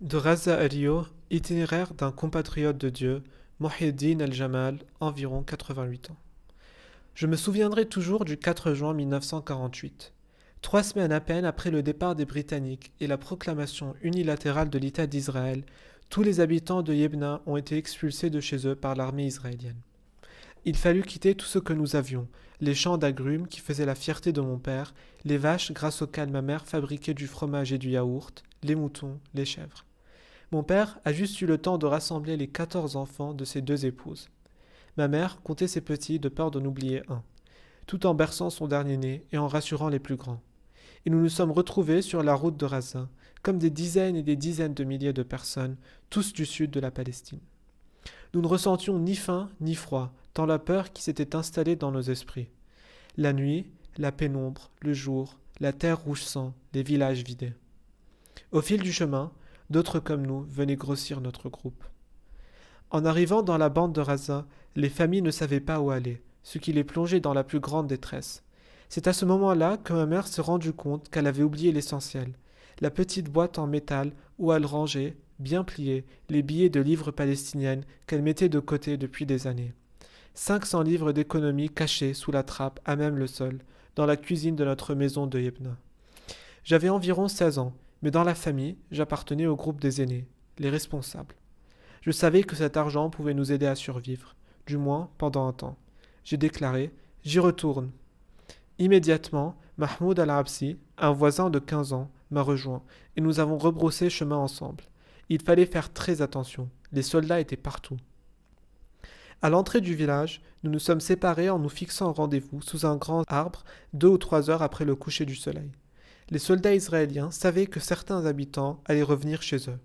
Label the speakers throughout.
Speaker 1: De Raza à Rio, itinéraire d'un compatriote de Dieu, Mohiddin El-Jamal, environ 88 ans. Je me souviendrai toujours du 4 juin 1948. 3 semaines à peine après le départ des Britanniques et la proclamation unilatérale de l'État d'Israël, tous les habitants de Yebna ont été expulsés de chez eux par l'armée israélienne. Il fallut quitter tout ce que nous avions, les champs d'agrumes qui faisaient la fierté de mon père, les vaches grâce auxquelles ma mère fabriquait du fromage et du yaourt, les moutons, les chèvres. Mon père a juste eu le temps de rassembler les 14 enfants de ses deux épouses. Ma mère comptait ses petits de peur d'en oublier un, tout en berçant son dernier-né et en rassurant les plus grands. Et nous nous sommes retrouvés sur la route de Raza, comme des dizaines et des dizaines de milliers de personnes, tous du sud de la Palestine. Nous ne ressentions ni faim ni froid, tant la peur qui s'était installée dans nos esprits. La nuit, la pénombre, le jour, la terre rouge sang, les villages vidés. Au fil du chemin, d'autres comme nous venaient grossir notre groupe. En arrivant dans la bande de Raza, les familles ne savaient pas où aller, ce qui les plongeait dans la plus grande détresse. C'est à ce moment-là que ma mère s'est rendue compte qu'elle avait oublié l'essentiel, la petite boîte en métal où elle rangeait, bien pliée, les billets de livres palestiniennes qu'elle mettait de côté depuis des années. 500 livres d'économie cachés sous la trappe à même le sol, dans la cuisine de notre maison de Yebna. J'avais environ 16 ans, mais dans la famille, j'appartenais au groupe des aînés, les responsables. Je savais que cet argent pouvait nous aider à survivre, du moins pendant un temps. J'ai déclaré: j'y retourne. Immédiatement, Mahmoud Al-Absi, un voisin de 15 ans, m'a rejoint et nous avons rebroussé chemin ensemble. Il fallait faire très attention, les soldats étaient partout. À l'entrée du village, nous nous sommes séparés en nous fixant un rendez-vous sous un grand arbre 2 ou 3 heures après le coucher du soleil. Les soldats israéliens savaient que certains habitants allaient revenir chez eux.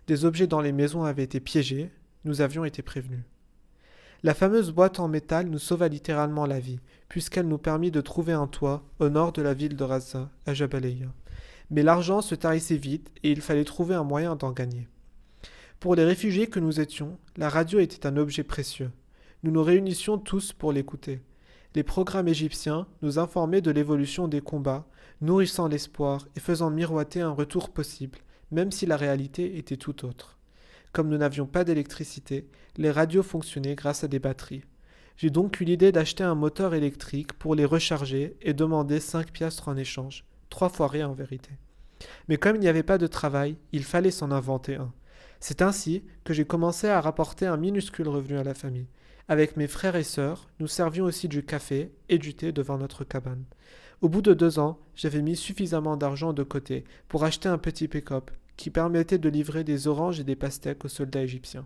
Speaker 1: Des objets dans les maisons avaient été piégés, nous avions été prévenus. La fameuse boîte en métal nous sauva littéralement la vie, puisqu'elle nous permit de trouver un toit au nord de la ville de Raza, à Jabaleya. Mais l'argent se tarissait vite et il fallait trouver un moyen d'en gagner. Pour les réfugiés que nous étions, la radio était un objet précieux. Nous nous réunissions tous pour l'écouter. Les programmes égyptiens nous informaient de l'évolution des combats, nourrissant l'espoir et faisant miroiter un retour possible, même si la réalité était tout autre. Comme nous n'avions pas d'électricité, les radios fonctionnaient grâce à des batteries. J'ai donc eu l'idée d'acheter un moteur électrique pour les recharger et demander 5 piastres en échange. 3 fois rien en vérité. Mais comme il n'y avait pas de travail, il fallait s'en inventer un. C'est ainsi que j'ai commencé à rapporter un minuscule revenu à la famille. Avec mes frères et sœurs, nous servions aussi du café et du thé devant notre cabane. Au bout de 2 ans, j'avais mis suffisamment d'argent de côté pour acheter un petit pick-up qui permettait de livrer des oranges et des pastèques aux soldats égyptiens.